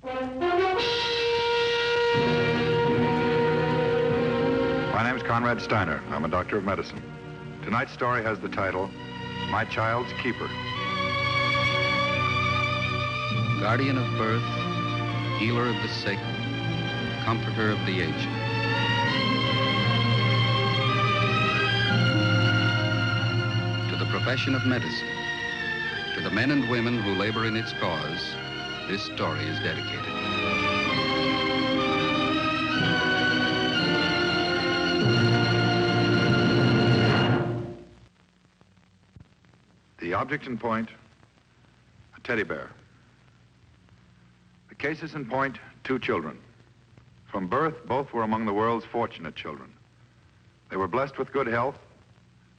My name is Konrad Styner. I'm a doctor of medicine. Tonight's story has the title, My Child's Keeper. Guardian of birth, healer of the sick, comforter of the aged. To the profession of medicine, to the men and women who labor in its cause, this story is dedicated. The object in point, a teddy bear. The cases in point, 2 children. From birth, both were among the world's fortunate children. They were blessed with good health,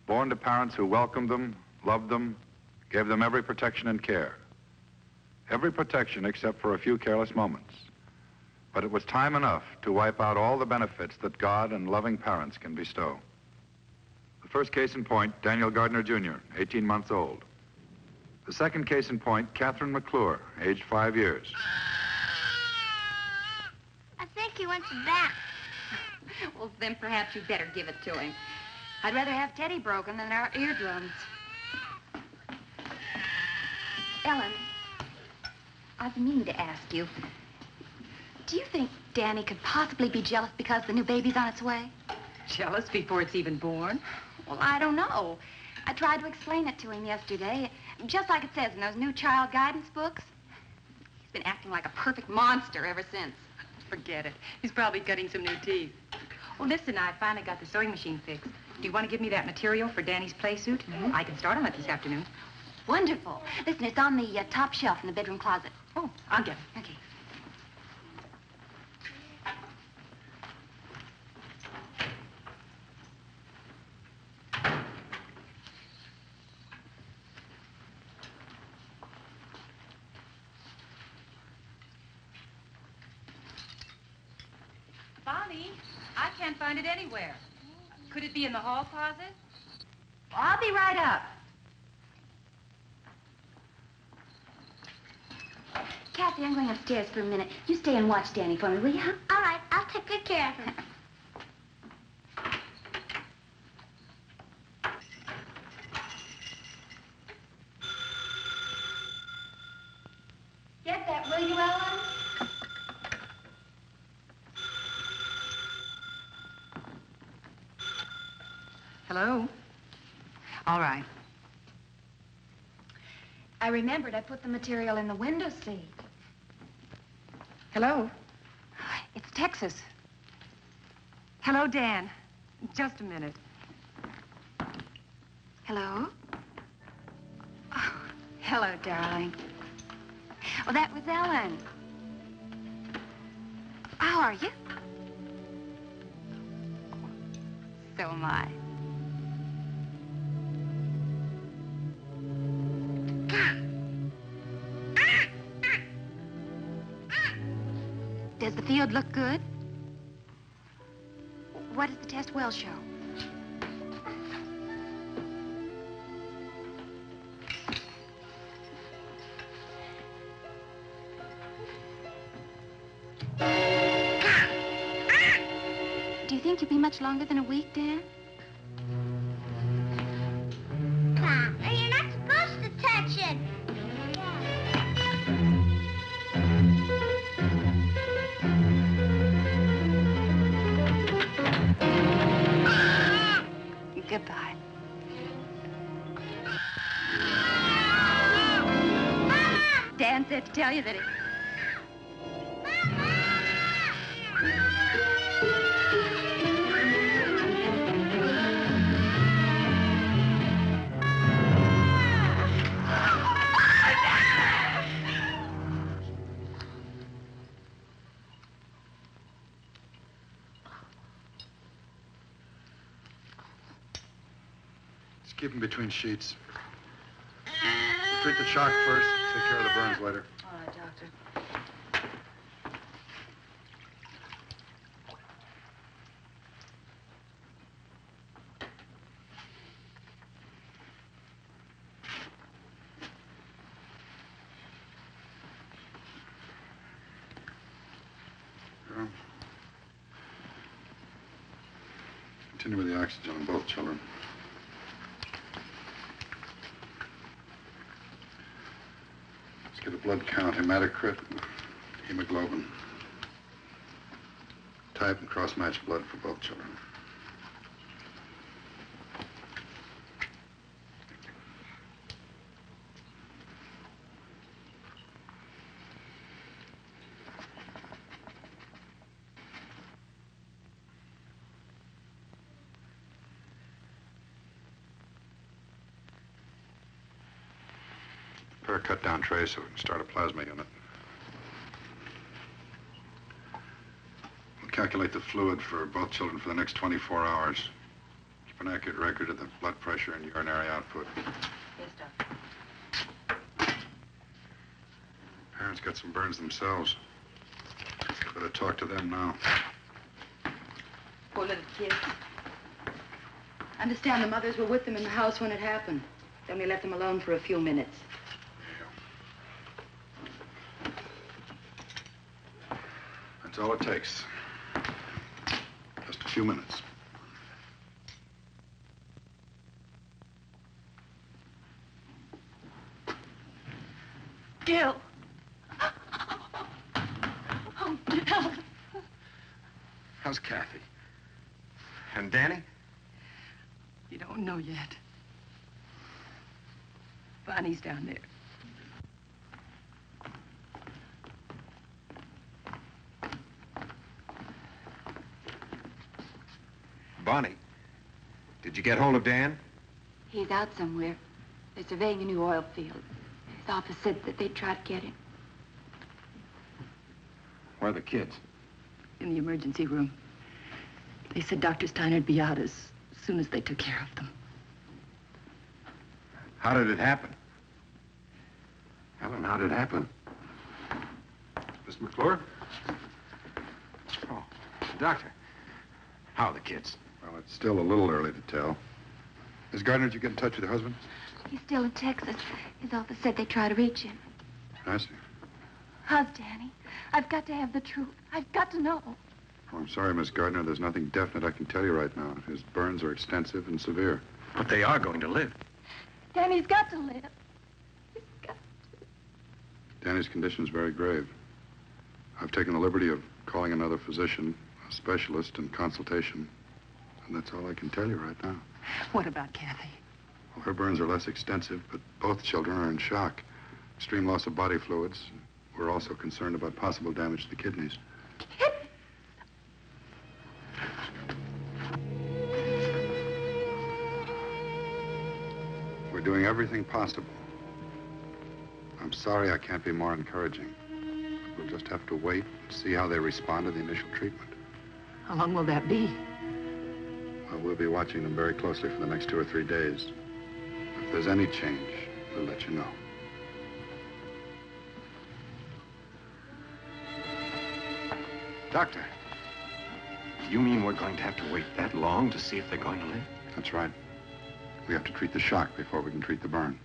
born to parents who welcomed them, loved them, gave them every protection and care. Every protection except for a few careless moments. But it was time enough to wipe out all the benefits that God and loving parents can bestow. The first case in point, Daniel Gardner, Jr., 18 months old. The second case in point, Catherine McClure, aged 5 years. I think he wants it back. Well, then perhaps you'd better give it to him. I'd rather have Teddy broken than our eardrums. Ellen, I've been meaning to ask you, do you think Danny could possibly be jealous because the new baby's on its way? Jealous before it's even born? Well, I don't know. I tried to explain it to him yesterday, just like it says in those new child guidance books. He's been acting like a perfect monster ever since. Forget it. He's probably cutting some new teeth. Oh, listen, I finally got the sewing machine fixed. Do you want to give me that material for Danny's play suit? Mm-hmm. I can start on it this afternoon. Wonderful. Listen, it's on the top shelf in the bedroom closet. Oh, I'll get it. Okay. Bonnie, I can't find it anywhere. Could it be in the hall closet? I'll be right up. Kathy, I'm going upstairs for a minute. You stay and watch Danny for me, will you, huh? All right, I'll take good care of him. Get that, will you, Ellen? Hello? All right. I remembered I put the material in the window seat. Hello? It's Texas. Hello, Dan. Just a minute. Hello? Oh, hello, darling. Oh, that was Ellen. How are you? So am I. Does the field look good? What does the test well show? Do you think you'll be much longer than a week, Dan? You're not supposed to touch it. Goodbye. Dan said to tell you that it... Keep him between sheets. Treat the shock first, take care of the burns later. All right, Doctor. Continue with the oxygen on both children. Let's get a blood count, hematocrit, hemoglobin. Type and cross-match blood for both children. Prepare a cut-down tray so we can start a plasma unit. We'll calculate the fluid for both children for the next 24 hours. Keep an accurate record of the blood pressure and urinary output. Yes, Doctor. Parents got some burns themselves. Better talk to them now. Poor little kids. I understand the mothers were with them in the house when it happened. They only left them alone for a few minutes. That's all it takes. Just a few minutes. Gil. Oh, Gil. How's Kathy? And Danny? You don't know yet. Bonnie's down there. Bonnie, did you get hold of Dan? He's out somewhere. They're surveying a new oil field. His office said that they'd try to get him. Where are the kids? In the emergency room. They said Dr. Steiner'd be out as soon as they took care of them. How did it happen? Helen, how did it happen? Miss McClure? Oh, Doctor. How are the kids? Well, it's still a little early to tell. Miss Gardner, did you get in touch with your husband? He's still in Texas. His office said they'd try to reach him. I see. How's Danny? I've got to have the truth. I've got to know. Oh, I'm sorry, Miss Gardner. There's nothing definite I can tell you right now. His burns are extensive and severe. But they are going to live. Danny's got to live. He's got to. Danny's condition is very grave. I've taken the liberty of calling another physician, a specialist in consultation, and that's all I can tell you right now. What about Kathy? Well, her burns are less extensive, but both children are in shock. Extreme loss of body fluids. We're also concerned about possible damage to the kidneys. We're doing everything possible. I'm sorry I can't be more encouraging. We'll just have to wait and see how they respond to the initial treatment. How long will that be? Well, we'll be watching them very closely for the next 2 or 3 days. If there's any change, we'll let you know. Doctor, you mean we're going to have to wait that long to see if they're going to live? That's right. We have to treat the shock before we can treat the burn.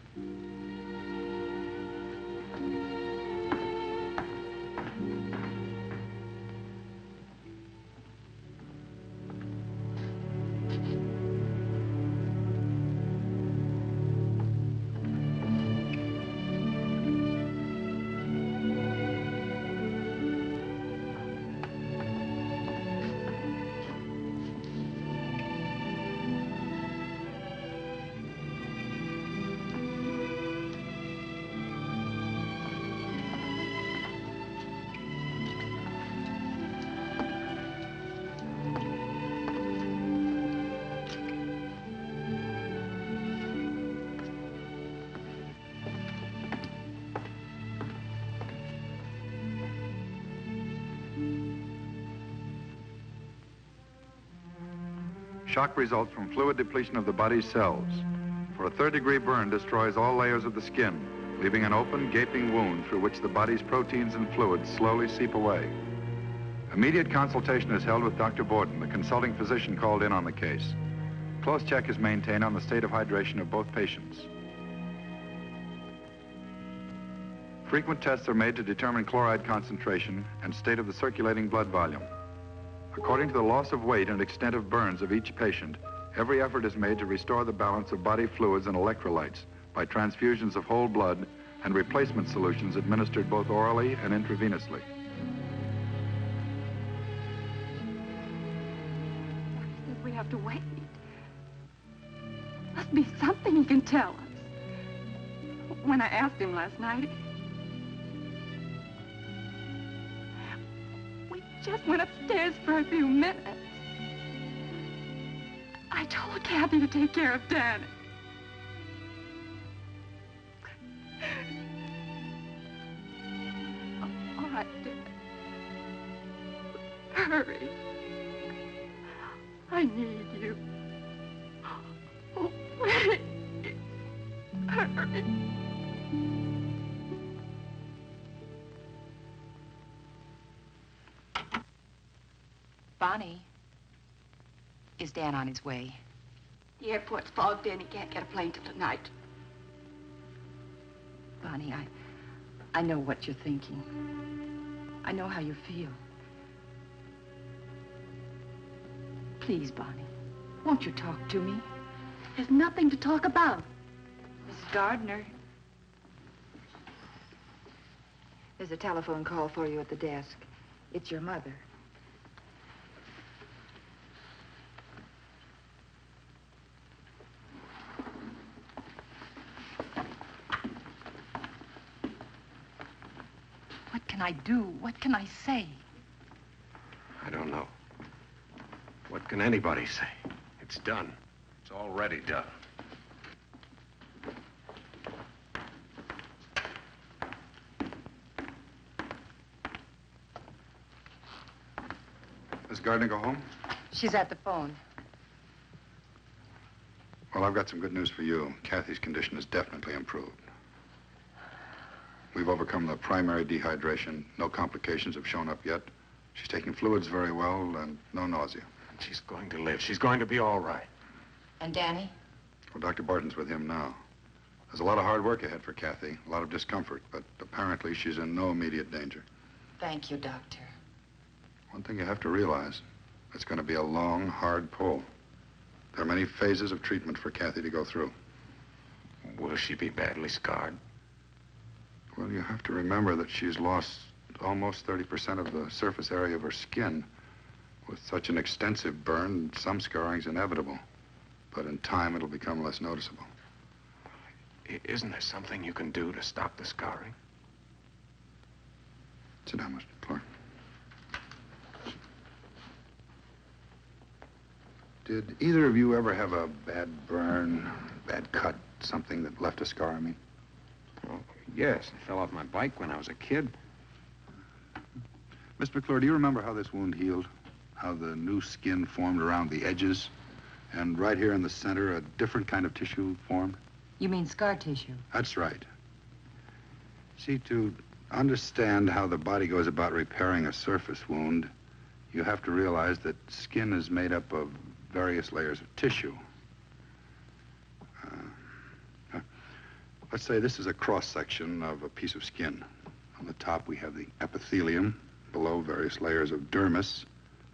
Shock results from fluid depletion of the body's cells. For a third-degree burn destroys all layers of the skin, leaving an open, gaping wound through which the body's proteins and fluids slowly seep away. Immediate consultation is held with Dr. Borden, the consulting physician called in on the case. Close check is maintained on the state of hydration of both patients. Frequent tests are made to determine chloride concentration and state of the circulating blood volume. According to the loss of weight and extent of burns of each patient, every effort is made to restore the balance of body fluids and electrolytes by transfusions of whole blood and replacement solutions administered both orally and intravenously. Says we have to wait. Must be something he can tell us. When I asked him last night, we just went upstairs for a few minutes. I told Kathy to take care of Danny. All right, dear. Hurry. I need you. Oh, please. Hurry. Bonnie, is Dan on his way? The airport's fogged in. He can't get a plane till tonight. Bonnie, I know what you're thinking. I know how you feel. Please, Bonnie, won't you talk to me? There's nothing to talk about. Mrs. Gardner. There's a telephone call for you at the desk. It's your mother. What can I do? What can I say? I don't know. What can anybody say? It's done. It's already done. Miss Gardner go home? She's at the phone. Well, I've got some good news for you. Kathy's condition is definitely improved. We've overcome the primary dehydration. No complications have shown up yet. She's taking fluids very well and no nausea. She's going to live. She's going to be all right. And Danny? Well, Dr. Barton's with him now. There's a lot of hard work ahead for Kathy, a lot of discomfort, but apparently she's in no immediate danger. Thank you, Doctor. One thing you have to realize, it's going to be a long, hard pull. There are many phases of treatment for Kathy to go through. Will she be badly scarred? Well, you have to remember that she's lost almost 30% of the surface area of her skin. With such an extensive burn, some scarring's inevitable. But in time, it'll become less noticeable. Isn't there something you can do to stop the scarring? Sit down, Mr. Clark. Did either of you ever have a bad burn, bad cut, something that left a scar, I mean? Oh, yes. I fell off my bike when I was a kid. Miss McClure, do you remember how this wound healed? How the new skin formed around the edges? And right here in the center, a different kind of tissue formed? You mean scar tissue? That's right. See, to understand how the body goes about repairing a surface wound, you have to realize that skin is made up of various layers of tissue. Let's say this is a cross-section of a piece of skin. On the top, we have the epithelium, below various layers of dermis,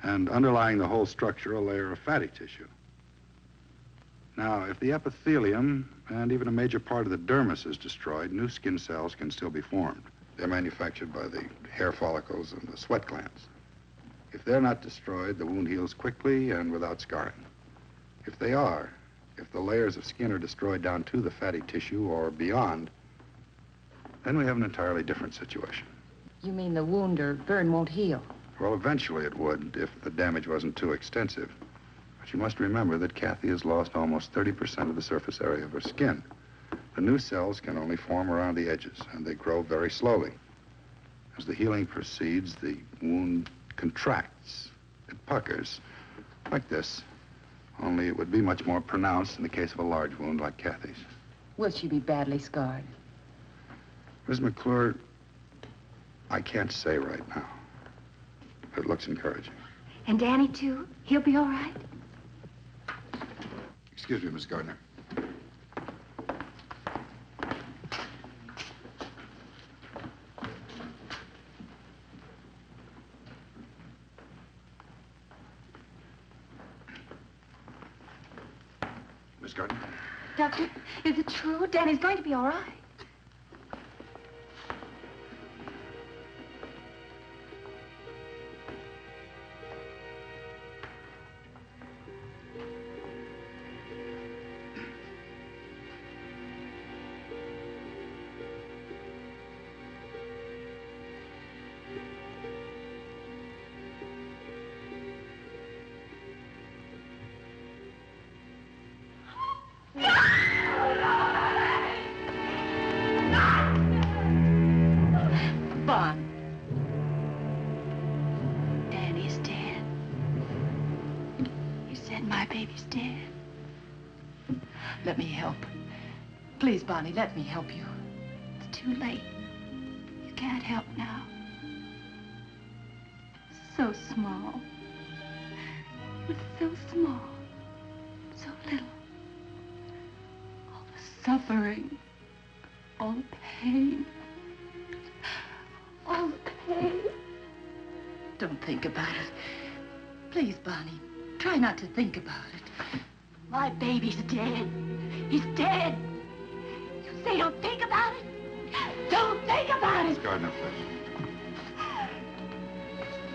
and underlying the whole structure, a layer of fatty tissue. Now, if the epithelium and even a major part of the dermis is destroyed, new skin cells can still be formed. They're manufactured by the hair follicles and the sweat glands. If they're not destroyed, the wound heals quickly and without scarring. If they are, if the layers of skin are destroyed down to the fatty tissue or beyond, then we have an entirely different situation. You mean the wound or burn won't heal? Well, eventually it would if the damage wasn't too extensive. But you must remember that Kathy has lost almost 30% of the surface area of her skin. The new cells can only form around the edges, and they grow very slowly. As the healing proceeds, the wound contracts. It puckers, like this. Only it would be much more pronounced in the case of a large wound like Kathy's. Will she be badly scarred? Ms. McClure, I can't say right now. It looks encouraging. And Danny, too? He'll be all right? Excuse me, Miss Gardner. Miss Gardner? Doctor, is it true? Danny's going to be all right. Danny's dead. You said my baby's dead. Let me help. Please, Bonnie, let me help you. It's too late. You can't help now. So small. It was so small. So little. All the suffering. All the pain. All the pain. Don't think about it. Please, Bonnie, try not to think about it. My baby's dead. He's dead. You say don't think about it? Don't think about it. Miss Gardner, please.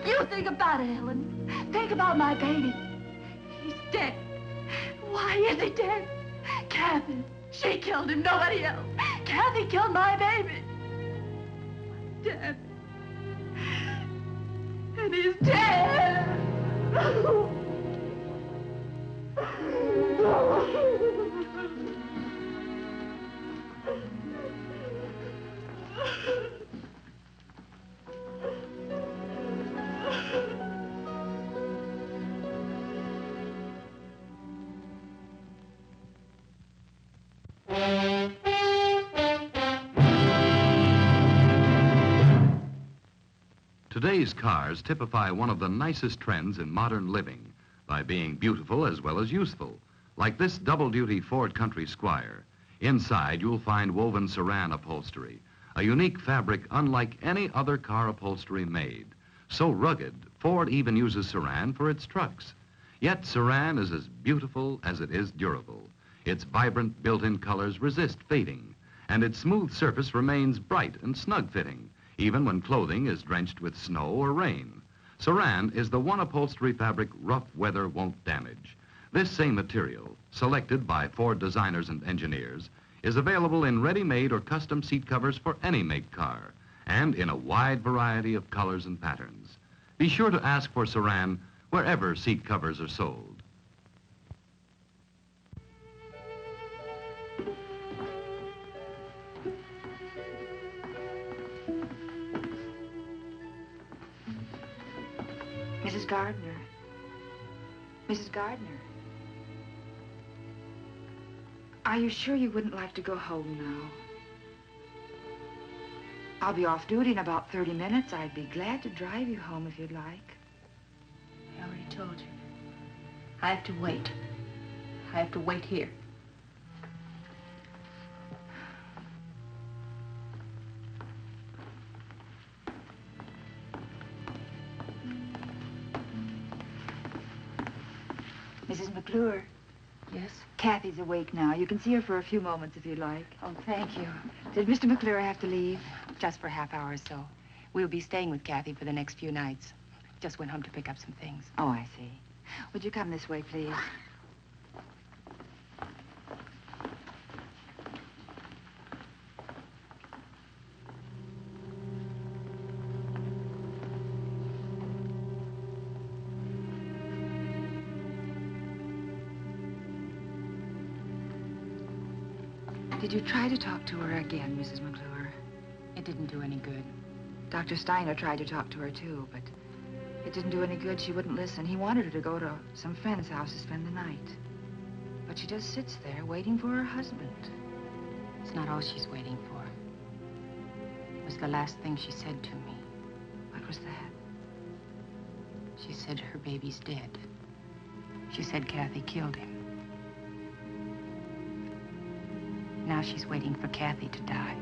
You think about it, Ellen. Think about my baby. He's dead. Why is he dead? Kathy. She killed him, nobody else. Kathy killed my baby. Dead. And he's dead. Today's cars typify one of the nicest trends in modern living by being beautiful as well as useful, like this double-duty Ford Country Squire. Inside, you'll find woven Saran upholstery, a unique fabric unlike any other car upholstery made. So rugged, Ford even uses Saran for its trucks. Yet Saran is as beautiful as it is durable. Its vibrant built-in colors resist fading, and its smooth surface remains bright and snug-fitting, even when clothing is drenched with snow or rain. Saran is the one upholstery fabric rough weather won't damage. This same material, selected by Ford designers and engineers, is available in ready-made or custom seat covers for any make car, and in a wide variety of colors and patterns. Be sure to ask for Saran wherever seat covers are sold. Mrs. Gardner. Mrs. Gardner. Are you sure you wouldn't like to go home now? I'll be off duty in about 30 minutes. I'd be glad to drive you home if you'd like. I already told you. I have to wait. I have to wait here. Mrs. McClure. Yes? Kathy's awake now. You can see her for a few moments if you'd like. Oh, thank you. Did Mr. McClure have to leave? Just for a half hour or so. We'll be staying with Kathy for the next few nights. Just went home to pick up some things. Oh, I see. Would you come this way, please? Did you try to talk to her again, Mrs. McClure? It didn't do any good. Dr. Styner tried to talk to her, too, but it didn't do any good. She wouldn't listen. He wanted her to go to some friend's house to spend the night. But she just sits there waiting for her husband. It's not all she's waiting for. It was the last thing she said to me. What was that? She said her baby's dead. She said Kathy killed him. Now she's waiting for Kathy to die.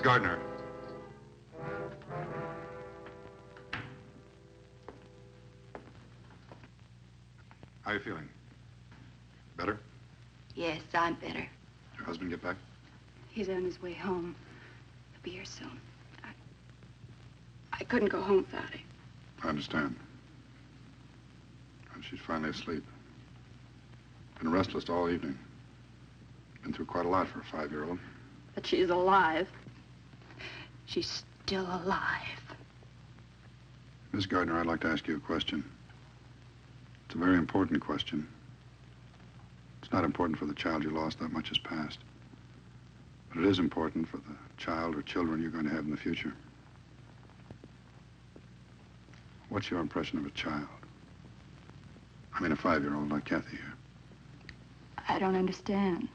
Miss Gardner. How are you feeling? Better? Yes, I'm better. Your husband get back? He's on his way home. He'll be here soon. I couldn't go home without him. I understand. And she's finally asleep. Been restless all evening. Been through quite a lot for a 5-year-old. But she's alive. She's still alive. Miss Gardner, I'd like to ask you a question. It's a very important question. It's not important for the child you lost, that much has passed. But it is important for the child or children you're going to have in the future. What's your impression of a child? I mean, a 5-year-old like Kathy here. I don't understand.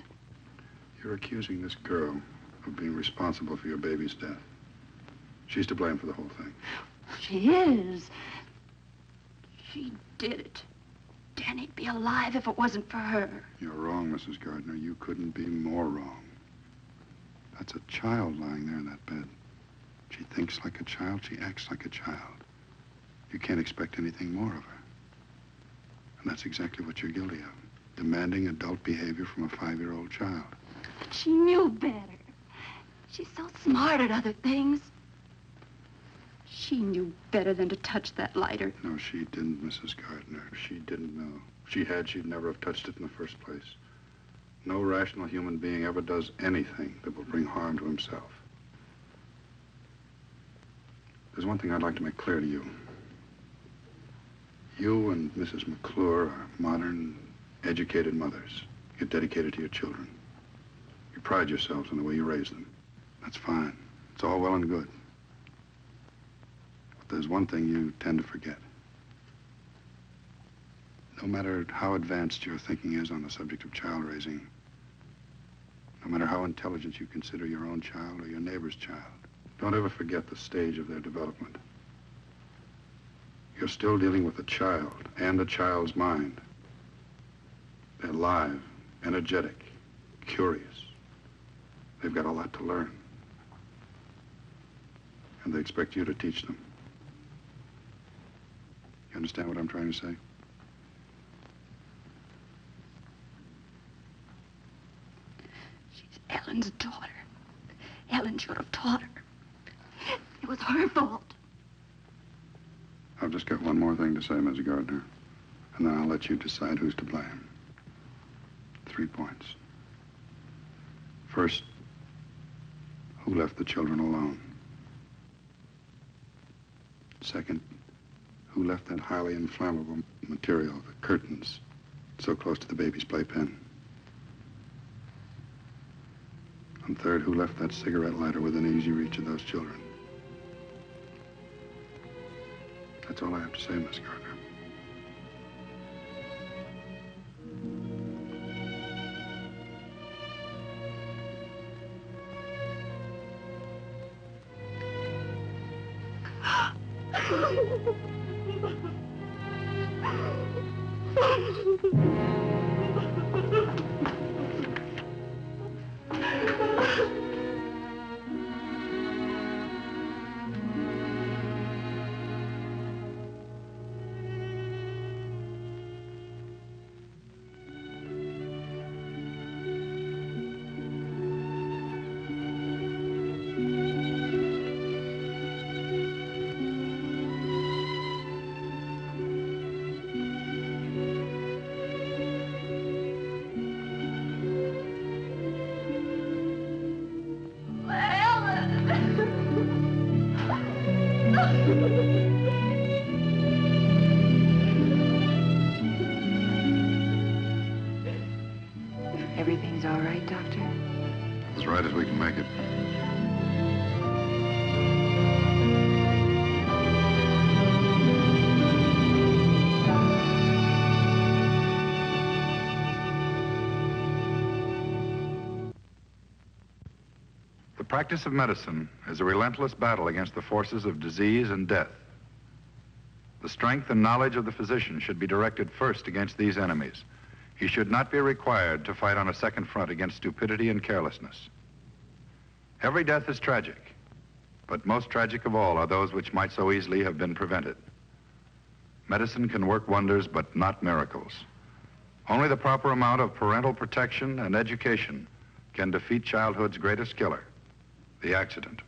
You're accusing this girl of being responsible for your baby's death. She's to blame for the whole thing. She is. She did it. Danny'd be alive if it wasn't for her. You're wrong, Mrs. Gardner. You couldn't be more wrong. That's a child lying there in that bed. She thinks like a child. She acts like a child. You can't expect anything more of her. And that's exactly what you're guilty of. Demanding adult behavior from a 5-year-old child. But she knew better. She's so smart at other things. She knew better than to touch that lighter. No, she didn't, Mrs. Gardner. She didn't know. If she had, she'd never have touched it in the first place. No rational human being ever does anything that will bring harm to himself. There's one thing I'd like to make clear to you. You and Mrs. McClure are modern, educated mothers. You're dedicated to your children. You pride yourselves on the way you raise them. That's fine. It's all well and good. But there's one thing you tend to forget. No matter how advanced your thinking is on the subject of child raising, no matter how intelligent you consider your own child or your neighbor's child, don't ever forget the stage of their development. You're still dealing with a child and a child's mind. They're live, energetic, curious. They've got a lot to learn. And they expect you to teach them. You understand what I'm trying to say? She's Ellen's daughter. Ellen should have taught her. It was her fault. I've just got one more thing to say, Ms. Gardner, and then I'll let you decide who's to blame. 3 points. First, who left the children alone? Second, who left that highly inflammable material, the curtains, so close to the baby's playpen? And third, who left that cigarette lighter within easy reach of those children? That's all I have to say, Miss Gardner. Everything's all right, Doctor? As right as we can make it. The practice of medicine is a relentless battle against the forces of disease and death. The strength and knowledge of the physician should be directed first against these enemies. He should not be required to fight on a second front against stupidity and carelessness. Every death is tragic, but most tragic of all are those which might so easily have been prevented. Medicine can work wonders, but not miracles. Only the proper amount of parental protection and education can defeat childhood's greatest killer, the accident.